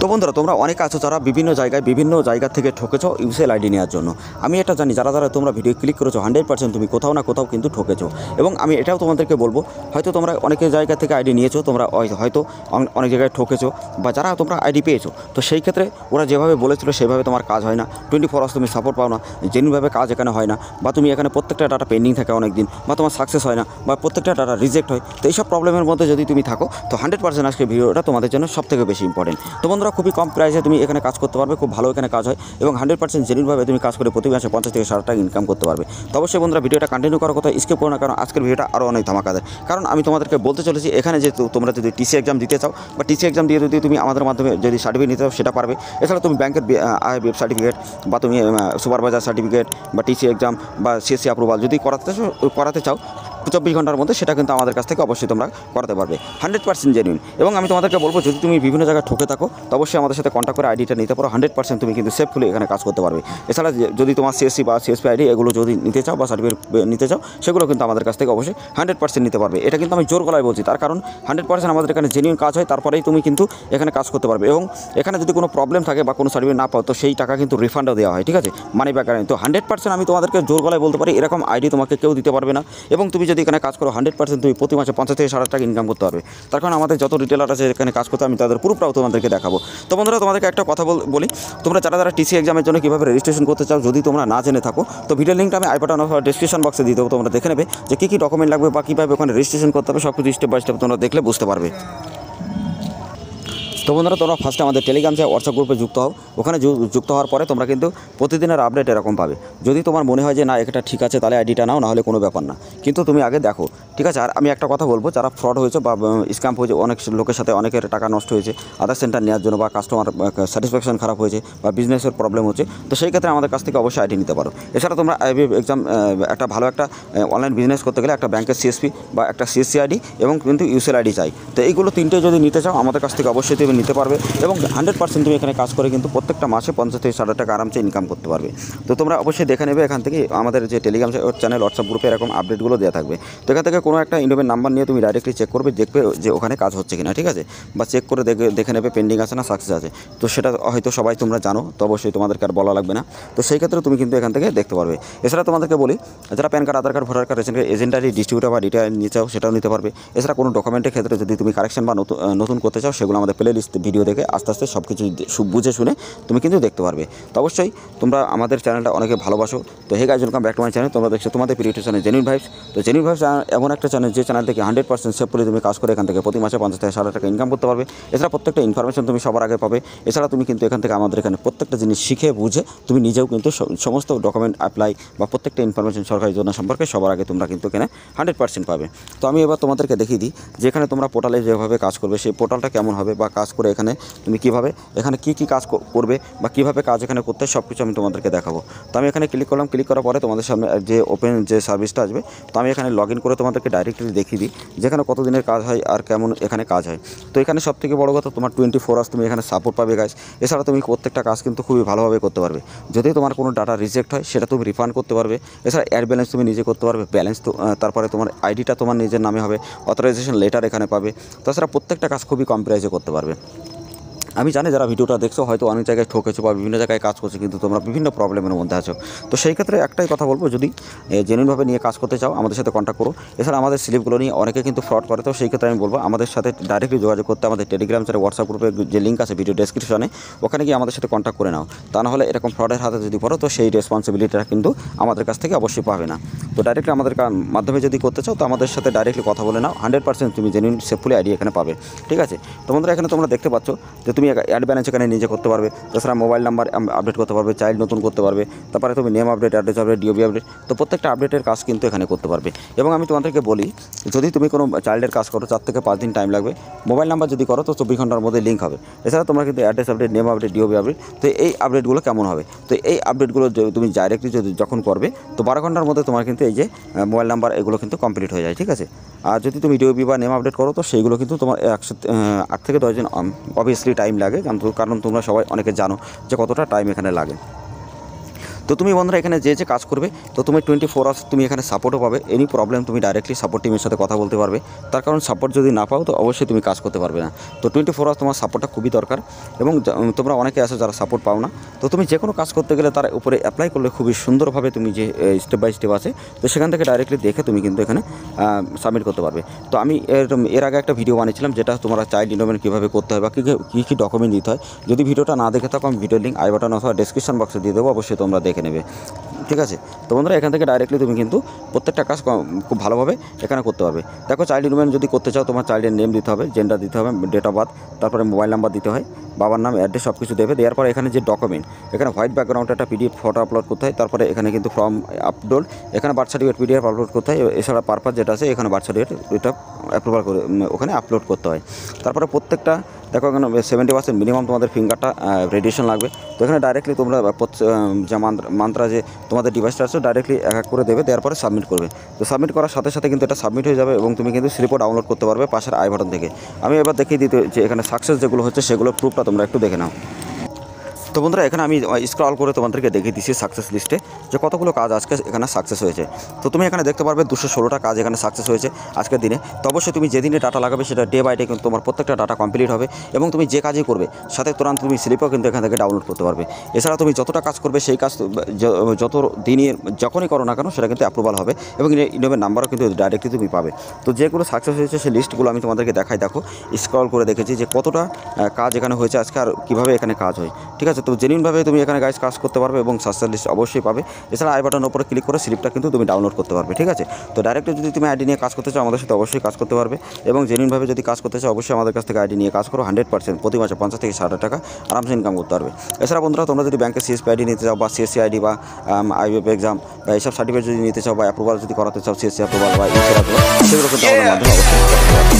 তো বন্ধুরা, তোমরা অনেকে আছো যারা বিভিন্ন জায়গা থেকে ঠকেছো ইউসিএল আইডি নেওয়ার জন্য। আমি এটা জানি, যারা তোমরা ভিডিও ক্লিক করেছো 100% তুমি কোথাও না কোথাও কিন্তু ঠকেছো। এবং আমি এটাও তোমাদেরকে বলবো, হয়তো তোমরা অনেকের জায়গা থেকে আইডি নিয়েছো, তোমরা হয়তো অনেক জায়গায় ঠকেছো, বা যারা তোমরা আইডি পেয়েছো, তো সেই ক্ষেত্রে ওরা যেভাবে বলেছিল সেভাবে তোমার কাজ হয় না, 24 আওয়ার্স তুমি সাপোর্ট পাও না, জেনুইনভাবে কাজ এখানে হয় না, বা তুমি এখানে প্রত্যেকটা ডাটা পেন্ডিং থাকে অনেক দিন, বা তোমার সাকসেস হয় না, বা প্রত্যেকটা ডাটা রিজেক্ট হয়। তো এইসব প্রবলেমের মধ্যে যদি তুমি থাকো, তো 100% আজকে ভিডিওটা তোমাদের জন্য সবথেকে বেশি ইম্পর্টেন্ট। তো বন্ধুরা, খুবই কম প্রাইসে তুমি এখানে কাজ করতে পারবে, খুব ভালো এখানে কাজ হয়, এবং 100% জেনুইনভাবে তুমি কাজ করে প্রতি মাসে 50 থেকে 60 টাকা ইনকাম করতে পারবে। তো অবশ্যই বন্ধুরা, ভিডিওটা কন্টিনিউ করার কথা স্কিপ করো না, কারণ আজকের ভিডিওটা আরও অনেক ধামাকাদার। কারণ আমি তোমাদেরকে বলতে চলেছি, এখানে যে তোমরা যদি টিসি এক্সাম দিতে চাও, বা টিসি এক্সাম দিয়ে যদি তুমি আমাদের মাধ্যমে যদি সার্টিফিকেট নিতে চাও, সেটা পারবে। এছাড়া তুমি ব্যাংকের আইএফএফ সার্টিফিকেট, বা তুমি সুপারভাইজার সার্টিফিকেট, বা টিসি এক্সাম, বা সিএসসি অ্যাপ্রুভাল যদি করাতে চাও 24 ঘন্টার মধ্যে, সেটা কিন্তু আমাদের কাছ থেকে অবশ্যই তোমরা করাতে পারবে, 100% জেনুইন। এবং আমি তোমাদেরকে বলবো, যদি তুমি বিভিন্ন জায়গায় ঠকে থাকো, তো অবশ্যই আমাদের সাথে কন্ট্যাক্ট করে আইডিটা নিতে পারো, 100% তুমি কিন্তু সেফফুলি এখানে কাজ করতে পারবে। এছাড়া যদি তোমার সিএসসি বা সিএসপি আইডি এগুলো যদি নিতে চাও, বা সার্টিফিকেট নিতে চাও, সেগুলো কিন্তু আমাদের কাছ থেকে অবশ্যই 100% নিতে পারবে। এটা কিন্তু আমি জোর গলায় বলছি, তার কারণ 100% আমাদের এখানে জেনুইন কাজ হয়, তারপরেই তুমি কিন্তু এখানে কাজ করতে পারবে। এবং এখানে যদি কোনো প্রবলেম থাকে বা কোনো সার্টিফিকেট না পাও, তো সেই টাকা কিন্তু রিফান্ডও দেওয়া হয়, ঠিক আছে, মানি ব্যাক গ্যারান্টি। তো 100% আমি তোমাদেরকে জোর গলায় বলতে পারি, এরকম আইডি তোমাকে কেউ দিতে পারবে না। এবং তুমি যদি এখানে কাজ করো, 100% তুমি প্রতি মাসে 50 থেকে 60 টাকা ইনকাম করতে পারবে। তার কারণ আমাদের যত রিটেলার আছে এখানে কাজ করতে, আমি তাদের প্রুফটাও তোমাদেরকে দেখাবো। তো বন্ধুরা, তোমাদেরকে একটা কথা বলি, তোমরা যারা টিসি এক্সামের জন্য কীভাবে রেজিস্ট্রেশন করতে চাও, যদি তোমরা না জেনে থাকো, তো ভিডিও লিঙ্কটা আমি আই বাটন অথবা ডেসক্রিপশন বক্সে দিয়ে দেবো। তোমরা দেখে নেবে যে কী ডকুমেন্ট লাগবে, বা কীভাবে ওখানে রেজিস্ট্রেশন করতে হবে, সব কিছু স্টেপ বাই স্টেপ তোমরা দেখলে বুঝতে পারবে। তো বন্ধুরা, তোমরা ফার্স্টে আমাদের টেলিগ্রাম যে হোয়াটসঅ্যাপ গ্রুপে যুক্ত হও। ওখানে যুক্ত হওয়ার পরে তোমরা কিন্তু প্রতিদিনের আপডেট এরকম পাবে। যদি তোমার মনে হয় যে না, এটা ঠিক আছে, তাহলে আইডিটা নাও, নাহলে কোনো ব্যাপার না, কিন্তু তুমি আগে দেখো, ঠিক আছে। আর আমি একটা কথা বলবো, যারা ফ্রড হয়েছে বা স্ক্যাম হয়েছে, অনেক লোকের সাথে অনেকের টাকা নষ্ট হয়েছে আধার সেন্টার নেওয়ার জন্য, বা কাস্টমার স্যাটিসফ্যাকশন খারাপ হয়েছে, বা বিজনেসের প্রবলেম হচ্ছে, তো সেই ক্ষেত্রে আমাদের কাছ থেকে অবশ্যই আইডি নিতে পারো। এছাড়া তোমরা আইএফএফ এক্সাম একটা ভালো একটা অনলাইন বিজনেস করতে গেলে একটা ব্যাংকের সিএসপি বা একটা সিএসসি আইডি এবং কিন্তু ইউসিএল আইডি চাই। তো এইগুলো তিনটে যদি নিতে চাও, আমাদের কাছ থেকে অবশ্যই তুমি নিতে পারবে। এবং 100% তুমি এখানে কাজ করে কিন্তু প্রত্যেকটা মাসে 50 থেকে 60 টাকা আরামসে ইনকাম করতে পারবে। তো তোমরা অবশ্যই দেখে নেবে এখান থেকে, আমাদের যে টেলিগ্রাম চ্যানেল হোয়াটসঅ্যাপ গ্রুপে এরকম আপডেটগুলো দেওয়া থাকবে। তো এখান থেকে কোনো একটা ইন্ডোমের নাম্বার নিয়ে তুমি ডাইরেক্টলি চেক করবে, দেখবে যে ওখানে কাজ হচ্ছে কিনা, ঠিক আছে, বা চেক করে দেখে নেবে পেন্ডিং আছে না সাকসেস আছে। তো সেটা হয়তো সবাই তোমরা জানো, তো অবশ্যই তোমাদেরকে আর বলা লাগবে না। তো সেই ক্ষেত্রে তুমি কিন্তু এখান থেকে দেখতে পারবে। এছাড়া তোমাদেরকে বলি, যারা pan card, Aadhaar card, voter card, agent ID, distributor বা ডিটেল নিতে চাও, সেটাও নিতে পারবে। এছাড়া কোনো ডকুমেন্টের ক্ষেত্রে যদি তুমি কারেকশন বা নতুন করতে চাও, সেগুলো আমাদের প্লে লিস্ট ভিডিও দেখে আস্তে আস্তে সব কিছু বুঝে শুনে তুমি কিন্তু দেখতে পারবে। তো অবশ্যই তোমরা আমাদের চ্যানেলটা অনেকে ভালোবাসো। তো hey guys, welcome back to my channel. তোমরা দেখছো তোমাদের প্রিয় চ্যানেল জেনুইন ভাইবস। তো জেনুইন ভাইবস এমন একটা চ্যানেল, যে চ্যানেল থেকে 100% সেভ করে তুমি কাজ করে এখান থেকে প্রতি মাসে 50 থেকে 60 টাকা ইনকাম করতে পারবে। এছাড়া প্রত্যেকটা ইনফরমেশন তুমি সবার আগে পাবে। এছাড়া তুমি কিন্তু এখান থেকে আমাদের এখানে প্রত্যেকটা জিনিস শিখে বুঝে তুমি নিজেও কিন্তু সমস্ত ডকুমেন্ট অ্যাপ্লাই বা প্রত্যেকটা ইনফরমেশন সরকারি যোজনা সম্পর্কে সবার আগে তোমরা কিন্তু এখানে 100% পাবে। তো আমি এবার তোমাদেরকে দেখিয়ে দিই, যেখানে তোমরা পোর্টালে যেভাবে কাজ করবে, সেই পোর্টালটা কেমন হবে, বা কাজ করে এখানে তুমি কীভাবে এখানে কী কাজ করবে, বা কীভাবে কাজ এখানে করতে, সব কিছু আমি তোমাদেরকে দেখাবো। তো আমি এখানে ক্লিক করলাম। ক্লিক করার পরে তোমাদের সামনে যে ওপেন যে সার্ভিসটা আসবে, তো আমি এখানে লগ ইন করে তোমাদেরকে ডাইরেক্টলি দেখিয়ে দিই যেখানে কত দিনের কাজ হয় আর কেমন এখানে কাজ হয়। তো এখানে সবথেকে বড় কথা, তোমার 24 আওয়ার্স তুমি এখানে সাপোর্ট পাবে গাইজ। এছাড়া তুমি প্রত্যেকটা কাজ কিন্তু খুবই ভালোভাবে করতে পারবে। যদি তোমার কোনো ডাটা রিজেক্ট হয়, সেটা তুমি রিফান্ড করতে পারবে। এছাড়া অ্যাড ব্যালেন্স তুমি নিজে করতে পারবে, ব্যালেন্স তো তারপরে তোমার আইডিটা তোমার নিজের নামে হবে, অথরাইজেশন লেটার এখানে পাবে। তাছাড়া প্রত্যেকটা কাজ খুবই কম প্রাইসে করতে পারবে। আমি জানি যারা ভিডিওটা দেখছো হয়তো অনেক জায়গায় ঠকেছো, বা বিভিন্ন জায়গায় কাজ করছো, কিন্তু তোমরা বিভিন্ন প্রবলেমের মধ্যে আছো। তো সেই ক্ষেত্রে একটাই কথা বলবো, যদি জেনুইনভাবে নিয়ে কাজ করতে চাও, আমাদের সাথে কন্ট্যাক্ট করো। এছাড়া আমাদের স্লিপগুলো নিয়ে অনেকে কিন্তু ফ্রড করে, তো সেই ক্ষেত্রে আমি বলবো আমাদের সাথে ডাইরেক্টলি যোগাযোগ করতে। আমাদের টেলিগ্রাম চ্যানেল, হোয়াটসঅ্যাপ গ্রুপে যে লিঙ্ক আছে ভিডিও ডেসক্রিপশনে, ওখানে গিয়ে আমাদের সাথে কন্ট্যাক্ট করে নাও। তা নাহলে এরকম ফ্রডের হাতে যদি পড়ো, তো সেই রেসপন্সিবিলিটিটা কিন্তু আমাদের কাছ থেকে অবশ্যই পাবে না। তো ডাইরেক্টলি আমাদের মাধ্যমে যদি করতে চাও, তো আমাদের সাথে ডাইরেক্টলি কথা বলে নাও, 100% তুমি জেনুইন সেফফুলি আইডি এখানে পাবে, ঠিক আছে। তো বন্ধুরা, এখানে তোমরা দেখতে পাচ্ছ যে তুমি অ্যাড ব্যালেন্স এখানে নিজে করতে পারবে। তাছাড়া মোবাইল নাম্বার আপডেট করতে পারবে, চাইল্ড নতুন করতে পারবে, তারপরে তুমি name update, address update, DOB update, তো প্রত্যেকটা আপডেটের কাজ কিন্তু এখানে করতে পারবে। এবং আমি তোমাদেরকে বলি, যদি তুমি কোনো চাইল্ডের কাজ করো, 4 থেকে 5 দিন টাইম লাগবে। মোবাইল নাম্বার যদি করো, তো 24 ঘন্টার মধ্যে লিঙ্ক হবে। এছাড়া তোমরা কিন্তু address update, name update, DOB update, তো এই আপডেটগুলো কেমন হবে, তো এই আপডেটগুলো তুমি ডাইরেক্টলি যখন করবে, তো 12 ঘন্টার মধ্যে তোমার কিন্তু এই যে মোবাইল নাম্বার এগুলো কিন্তু কমপ্লিট হয়ে যায়, ঠিক আছে। আর যদি তুমি ডিওবি বা নেম আপডেট করো, তো সেইগুলো কিন্তু তোমার 8 থেকে 10 দিন অবভিয়াসলি টাইম লাগে, কারণ তোমরা সবাই অনেকে জানো যে কতটা টাইম এখানে লাগে। তো তুমি বন্ধুরা এখানে যে কাজ করবে, তো তুমি 24 আওয়ার্স তুমি এখানে সাপোর্টও পাবে। এনি প্রবলেম তুমি ডাইরেক্টলি সাপোর্ট টিমের সাথে কথা বলতে পারবে। তার কারণ সাপোর্ট যদি না পাও তো অবশ্যই তুমি কাজ করতে পারবে না। তো 24 আওয়ার্স তোমার সাপোর্টটা খুবই দরকার। এবং তোমরা অনেকে আছো যারা সাপোর্ট পাও না, তো তুমি যে কোনো কাজ করতে গেলে তার উপরে অ্যাপ্লাই করলে খুবই সুন্দরভাবে তুমি যে স্টেপ বাই স্টেপ আছে, তো সেখান থেকে ডাইরেক্টলি দেখে তুমি কিন্তু এখানে সাবমিট করতে পারবে। তো আমি এর আগে একটা ভিডিও বানিয়েছিলাম যেটা তোমরা চাইল্ড ইনভলভমেন্ট কীভাবে করতে হয় বা কী ডকুমেন্ট দিতে হয়। যদি ভিডিওটা না দেখে থাকো আমি ভিডিওর লিঙ্ক আই বাটন অথবা ডেসক্রিপশন বক্সে দিয়ে দেবো, অবশ্যই তোমরা দেখে নেবে। ঠিক আছে, তো বন্ধুরা এখান থেকে ডাইরেক্টলি তুমি কিন্তু প্রত্যেকটা কাজ খুব ভালোভাবে এখানে করতে পারবে। দেখো চাইল্ড ইনভলভমেন্ট যদি করতে চাও তোমার চাইল্ডের নেম দিতে হবে, জেন্ডার দিতে হবে, ডেট অফ বার্থ, তারপরে মোবাইল নাম্বার দিতে হয়, বাবার নাম, অ্যাড্রেস সব কিছু দেবে। দেওয়ার পরে এখানে যে ডকুমেন্ট, এখানে হোয়াইট ব্যাকগ্রাউন্ডে একটা পিডিএফ ফটো আপলোড করতে হয়। তারপরে এখানে কিন্তু ফর্ম আপলোড, এখানে বার্থ সার্টিফিকেট পিডিএফ আপলোড করতে হয়। এছাড়া পারপাস যেটা আছে এখানে বার্থ সার্টিফিকেট এটা অ্যাপ্রুভাল করে ওখানে আপলোড করতে হয়। তারপরে প্রত্যেকটা দেখো এখানে 70% মিনিমাম তোমাদের ফিঙ্গারটা রেডিয়েশন লাগবে। তো এখানে ডাইরেক্টলি তোমরা যে মান্ত্রা যে তোমাদের ডিভাইসটা আছে ডাইরেক্টলি এক করে দেবে, দেওয়ার পরে সাবমিট করবে। তো সাবমিট করার সাথে সাথে কিন্তু এটা সাবমিট হয়ে যাবে এবং তুমি কিন্তু স্লিপও ডাউনলোড করতে পারবে পাশের আই বাটন থেকে। আমি এবার দেখিয়ে দিতে যে এখানে সাকসেস যেগুলো হচ্ছে সেগুলো প্রুফটা তোমরা একটু দেখে নাও। তো বন্ধুরা এখানে আমি স্ক্রল করে তোমাদেরকে দেখিয়ে দিচ্ছি সাকসেস লিস্টে যে কতগুলো কাজ আজকে এখানে সাকসেস হয়েছে। তো তুমি এখানে দেখতে পারবে 216টা কাজ এখানে সাকসেস হয়েছে আজকের দিনে। তো অবশ্যই তুমি যেদিনে ডাটা লাগাবে সেটা ডে বাই ডে কিন্তু তোমার প্রত্যেকটা ডাটা কমপ্লিট হবে এবং তুমি যে কাজই করবে সাথে তুরন্ত তুমি স্লিপও কিন্তু এখান থেকে ডাউনলোড করতে পারবে। এছাড়া তুমি যতটা কাজ করবে সেই কাজ যত দিনে যখনই করো না কেন সেটা কিন্তু অ্যাপ্রুভাল হবে এবং ইনভলভমেন্ট নাম্বারও কিন্তু ডাইরেক্টলি তুমি পাবে। তো যেগুলো সাকসেস হয়েছে সেই লিস্টগুলো আমি তোমাদেরকে দেখাই। দেখো স্ক্রল করে দেখেছি যে কতটা কাজ এখানে হয়েছে আজকে আর কীভাবে এখানে কাজ হয়। ঠিক আছে, তো জেনুইনভাবে তুমি এখানে গাইজ কাজ করতে পারবে এবং সাকসেস লিস্ট অবশ্যই পাবে। এছাড়া আই বাটনের উপরে ক্লিক করে স্লিপটা কিন্তু তুমি ডাউনলোড করতে পারবে। ঠিক আছে, তো ডাইরেক্টলি যদি তুমি আইডি নিয়ে কাজ করতে চাও আমাদের সাথে অবশ্যই কাজ করতে পারবে এবং জেনুইনভাবে যদি কাজ করতে চাও অবশ্যই আমাদের কাছ থেকে আইডি নিয়ে কাজ করো। 100% প্রতি মাসে 50 থেকে 60 টাকা আরামসে ইনকাম করতে পারবে। এছাড়া বন্ধুরা তোমরা যদি ব্যাংকের সিএসপি আইডি নিতে চাও বা সিএসসি আইডি বা আইবিএফ এক্সাম বা এইসব সার্টিফিকেট যদি নিতে চাও বা অ্যাপ্রুভাল যদি করাতে চাও সিএসসি অ্যাপ্রুভাল বা ইউসি অ্যাপ্রুভাল সেগুলো কিন্তু আমাদের মাধ্যমে অবশ্যই করতে পারবে।